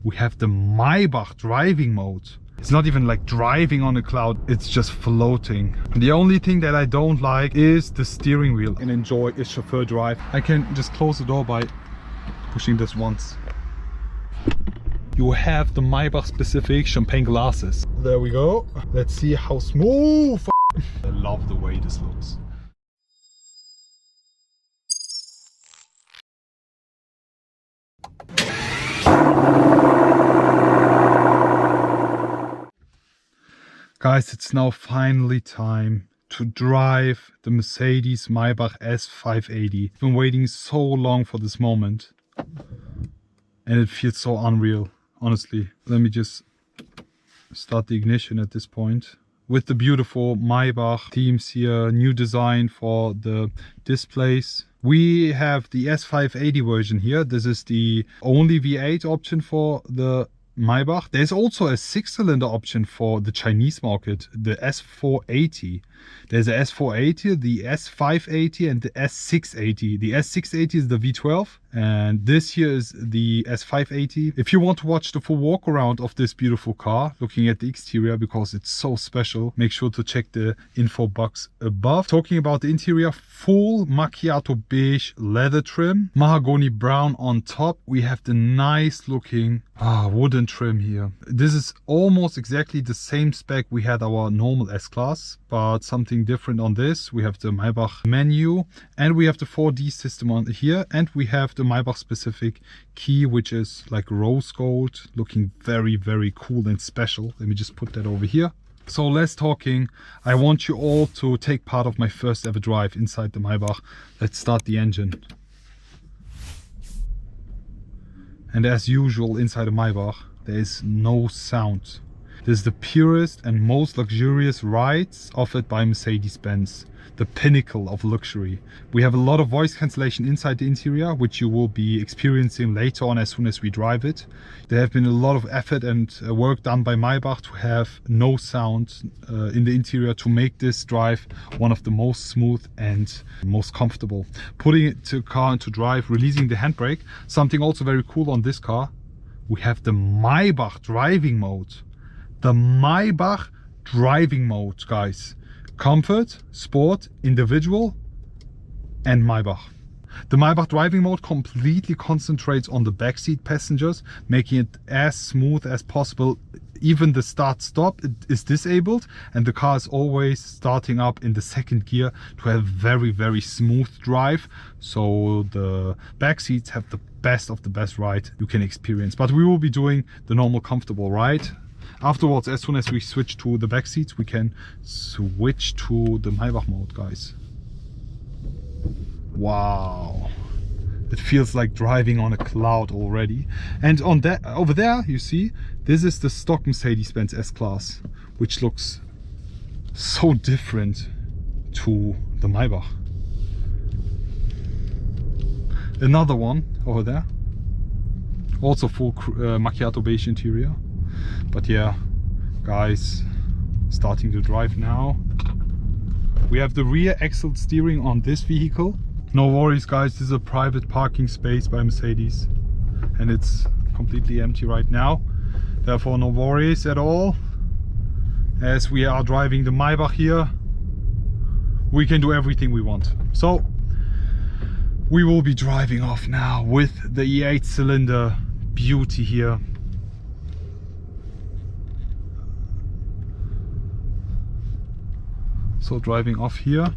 we have the Maybach driving mode. It's not even like driving on a cloud, it's just floating. The only thing that I don't like is the steering wheel. And enjoy a chauffeur drive. I can just close the door by pushing this once. You have the Maybach specific champagne glasses. There we go. Let's see how smooth. I love the way this looks. Guys, it's now finally time to drive the Mercedes Maybach S580. I've been waiting so long for this moment. And it feels so unreal, honestly. Let me just start the ignition at this point. With the beautiful Maybach themes here, new design for the displays. We have the S580 version here. This is the only V8 option for the Maybach. There's also a 6-cylinder option for the Chinese market, the S480. There's a S480, the S580 and the S680. The S680 is the V12 and this here is the S580. If you want to watch the full walk around of this beautiful car, looking at the exterior because it's so special, make sure to check the info box above. Talking about the interior, full macchiato beige leather trim, mahogany brown on top. We have the nice looking wooden trim here. This is almost exactly the same spec we had our normal S-Class, but something different on this. We have the Maybach menu and we have the 4D system on here, and we have the Maybach specific key, which is like rose gold, looking very, very cool and special. Let me just put that over here. So less talking, I want you all to take part of my first ever drive inside the Maybach. Let's start the engine. And as usual inside a Maybach, there is no sound. This is the purest and most luxurious rides offered by Mercedes-Benz, the pinnacle of luxury. We have a lot of voice cancellation inside the interior, which you will be experiencing later on as soon as we drive it. There have been a lot of effort and work done by Maybach to have no sound in the interior to make this drive one of the most smooth and most comfortable. Putting it to car into drive, releasing the handbrake. Something also very cool on this car, we have the Maybach driving mode. The Maybach driving mode, guys. Comfort, sport, individual and Maybach. The Maybach driving mode completely concentrates on the backseat passengers, making it as smooth as possible. Even the start-stop is disabled and the car is always starting up in the second gear to have very, very smooth drive. So the back seats have the best of the best ride you can experience. But we will be doing the normal comfortable ride. Afterwards, as soon as we switch to the back seats, we can switch to the Maybach mode, guys. Wow. It feels like driving on a cloud already. And on that over there, you see, this is the stock Mercedes-Benz S-Class, which looks so different to the Maybach. Another one over there, also full macchiato beige interior. But yeah, guys, starting to drive now. We have the rear axle steering on this vehicle. No worries, guys, this is a private parking space by Mercedes and it's completely empty right now. Therefore, no worries at all. As we are driving the Maybach here, we can do everything we want. So we will be driving off now with the E8 cylinder beauty here. So driving off here.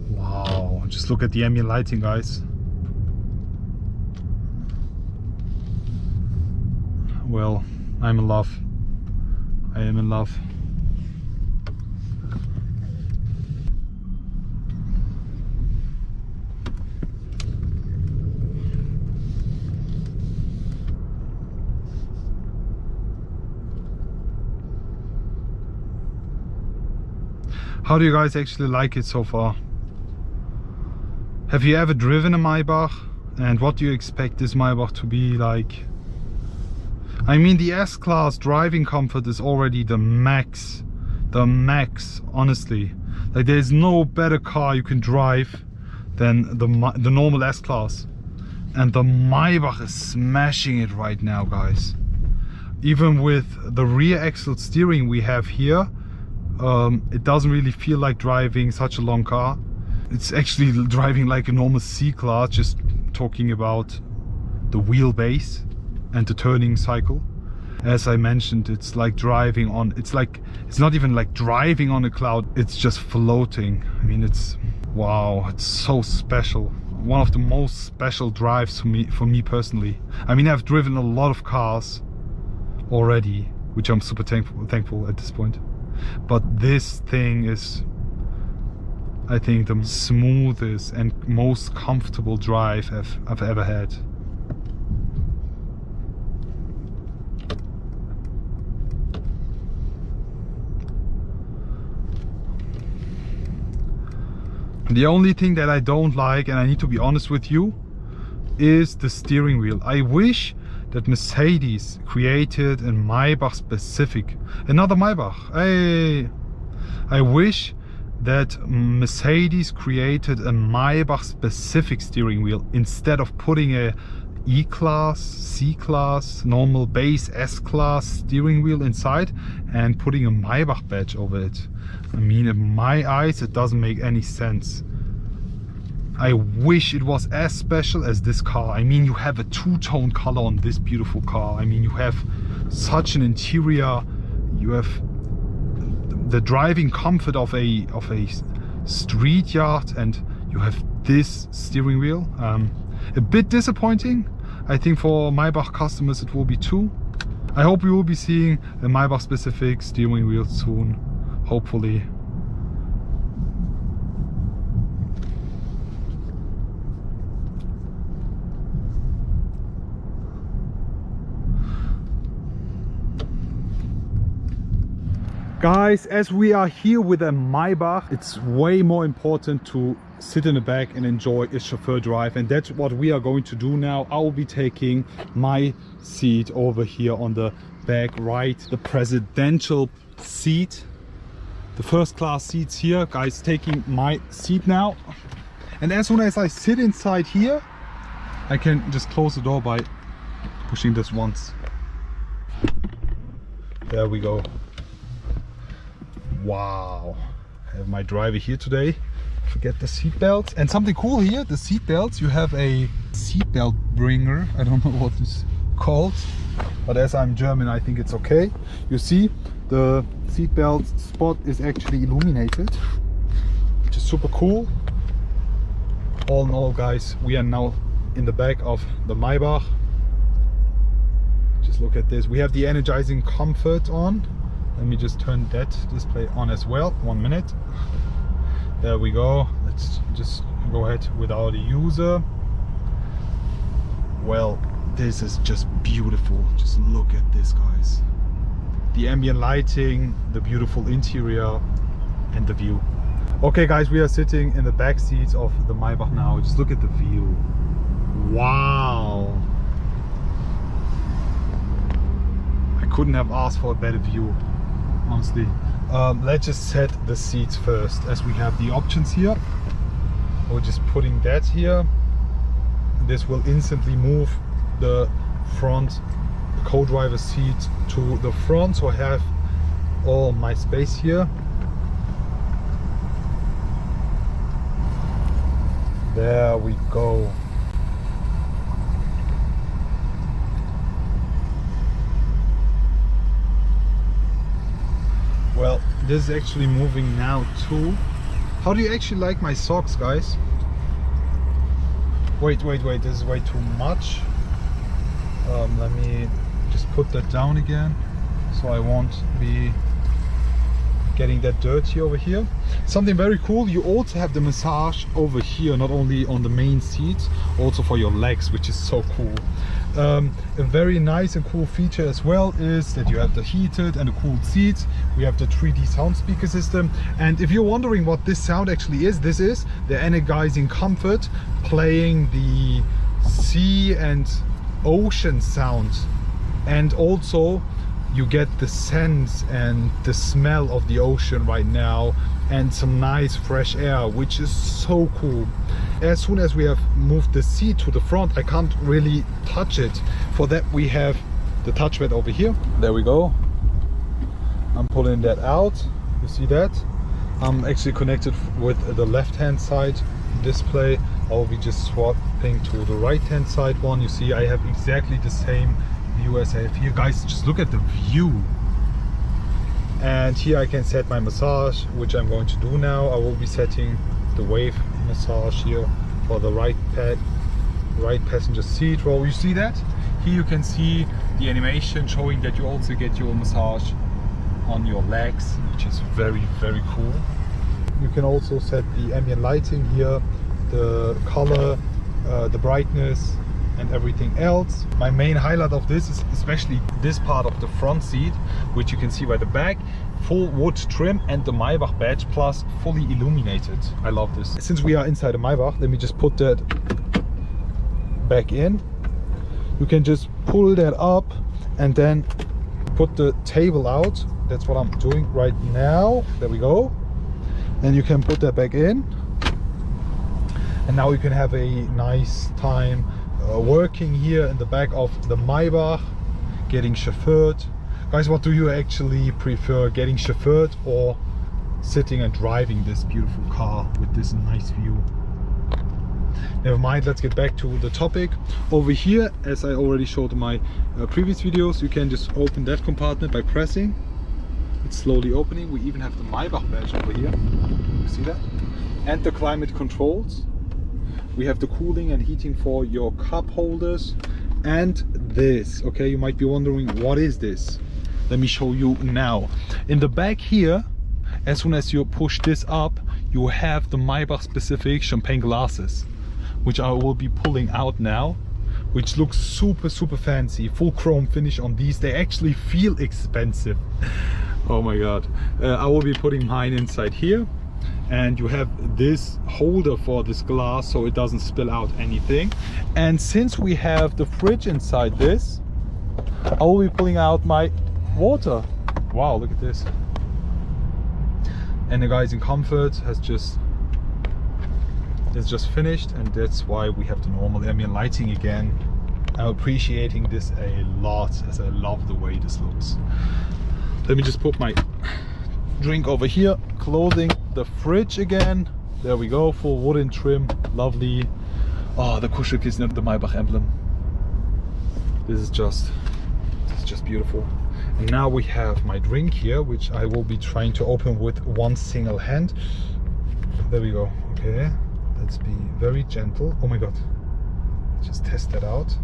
Wow, just look at the ambient lighting, guys. Well, I'm in love. I am in love. How do you guys actually like it so far? Have you ever driven a Maybach? And what do you expect this Maybach to be like? I mean, the S-Class driving comfort is already the max, honestly. Like, there's no better car you can drive than the normal S-Class. And the Maybach is smashing it right now, guys. Even with the rear axle steering we have here, it doesn't really feel like driving such a long car. It's actually driving like a normal C-Class, just talking about the wheelbase and the turning cycle. As I mentioned, it's like driving on, it's not even like driving on a cloud, it's just floating. I mean, it's, wow, it's so special. One of the most special drives for me personally. I mean, I've driven a lot of cars already, which I'm super thankful at this point. But this thing is, I think, the smoothest and most comfortable drive I've ever had. The only thing that I don't like, and I need to be honest with you, is the steering wheel. I wish that Mercedes created a Maybach specific, another Maybach. I wish that Mercedes created a Maybach specific steering wheel instead of putting a E-Class, C-Class, normal base S-Class steering wheel inside and putting a Maybach badge over it. I mean, in my eyes, it doesn't make any sense. I wish it was as special as this car. I mean, you have a two-tone color on this beautiful car. I mean, you have such an interior, you have the driving comfort of a street yacht, and you have this steering wheel. A bit disappointing. I think for Maybach customers it will be too. I hope we will be seeing a Maybach specific steering wheel soon, hopefully. Guys, as we are here with a Maybach, it's way more important to sit in the back and enjoy a chauffeur drive, and that's what we are going to do now. I will be taking my seat over here on the back right, the presidential seat, the first class seats here. Guys, taking my seat now, and as soon as I sit inside here, I can just close the door by pushing this once. There we go. Wow, I have my driver here today. Forget the seat belts. And something cool here, the seat belts, you have a seat belt bringer. I don't know what it's called, but as I'm German, I think it's okay. You see, the seat belt spot is actually illuminated, which is super cool. All in all, guys, we are now in the back of the Maybach. Just look at this. We have the energizing comfort on. Let me just turn that display on as well. 1 minute. There we go. Let's just go ahead without a user. Well, this is just beautiful. Just look at this, guys. The ambient lighting, the beautiful interior, and the view. Okay, guys, we are sitting in the back seats of the Maybach now. Just look at the view. Wow. I couldn't have asked for a better view, honestly. Let's just set the seats first, as we have the options here. We're just putting that here. This will instantly move the front co-driver seat to the front, so I have all my space here. There we go. Well, this is actually moving now too. How do you actually like my socks, guys? Wait, this is way too much. Let me just put that down again, so I won't be getting that dirty over here. Something very cool, you also have the massage over here, not only on the main seat, also for your legs, which is so cool. A very nice and cool feature as well is that you have the heated and the cooled seats. We have the 3D sound speaker system, and if you're wondering what this sound actually is, this is the energizing comfort playing the sea and ocean sound, and also you get the sense and the smell of the ocean right now, and some nice fresh air, which is so cool. as soon as we have moved the seat to the front, I can't really touch it. For that we have the touchpad over here. There we go. I'm pulling that out. You see that? I'm actually connected with the left hand side display. I'll be just swapping to the right hand side one. You see I have exactly the same view as I have here. Guys, just look at the view. And here I can set my massage, which I'm going to do now. I will be setting the wave massage here for the right passenger seat row. You see that? Here you can see the animation showing that you also get your massage on your legs, which is very, very cool. You can also set the ambient lighting here, the color, the brightness and everything else. My main highlight of this is especially this part of the front seat, which you can see by the back. Full wood trim and the Maybach badge, plus fully illuminated. I love this. Since we are inside a Maybach, let me just put that back in. You can just pull that up and then put the table out. That's what I'm doing right now. There we go. Then you can put that back in. And now you can have a nice time working here in the back of the Maybach, getting chauffeured. Guys, what do you actually prefer, getting chauffeured or sitting and driving this beautiful car with this nice view? Never mind, let's get back to the topic. Over here, as I already showed in my previous videos, you can just open that compartment by pressing. It's slowly opening. We even have the Maybach badge over here. You see that? And the climate controls. We have the cooling and heating for your cup holders. And this, okay, you might be wondering, what is this? Let me show you now. In the back here, as soon as you push this up, you have the Maybach specific champagne glasses, which I will be pulling out now, which looks super, super fancy. Full chrome finish on these. They actually feel expensive. Oh my God. I will be putting mine inside here. And you have this holder for this glass so it doesn't spill out anything. And since we have the fridge inside this, I will be pulling out my water. Wow, look at this. And the guys in comfort is just finished, and that's why we have the normal ambient lighting again. I'm appreciating this a lot, as I love the way this looks. Let me just put my drink over here, closing the fridge again. There we go, full wooden trim, lovely. Oh, the Kuschelkissen and the Maybach emblem. This is just beautiful. And now we have my drink here, which I will be trying to open with one single hand. There we go. Okay, let's be very gentle. Oh my God, just test that out,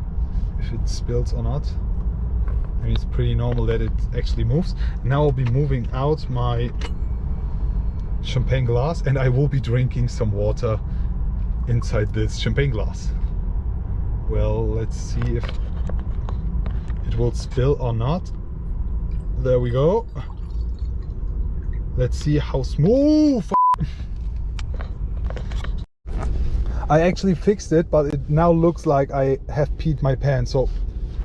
if it spills or not. I mean, it's pretty normal that it actually moves. Now I'll be moving out my champagne glass, and I will be drinking some water inside this champagne glass. Well, let's see if it will spill or not. There we go. Let's see how smooth. I actually fixed it, but it now looks like I have peed my pants, so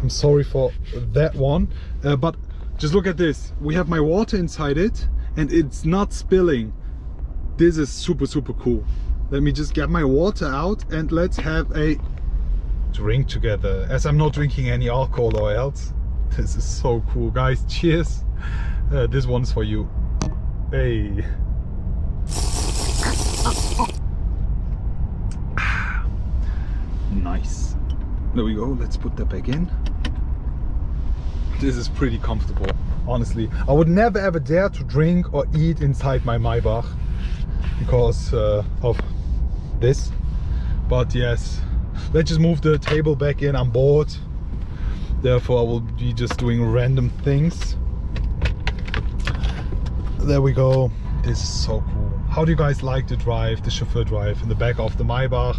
I'm sorry for that one. But just look at this. We have my water inside it and it's not spilling. This is super, super cool. Let me just get my water out and let's have a drink together, as I'm not drinking any alcohol or else. This is so cool, guys. Cheers. This one's for you. Hey. Nice. There we go. Let's put that back in. This is pretty comfortable, honestly. I would never ever dare to drink or eat inside my Maybach because of this. But yes, let's just move the table back in. I'm bored. Therefore, I will be just doing random things. There we go. This is so cool. How do you guys like the drive, the chauffeur drive in the back of the Maybach?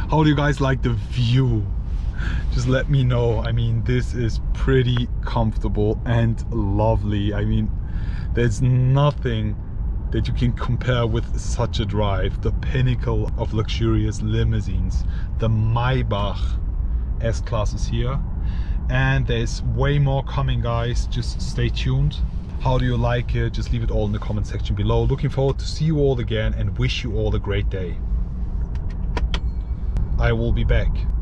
How do you guys like the view? Just let me know. I mean, this is pretty comfortable and lovely. I mean, there's nothing that you can compare with such a drive. The pinnacle of luxurious limousines, the Maybach S-Class is here, and there's way more coming, guys. Just stay tuned. How do you like it? Just leave it all in the comment section below. Looking forward to see you all again and wish you all a great day. I will be back.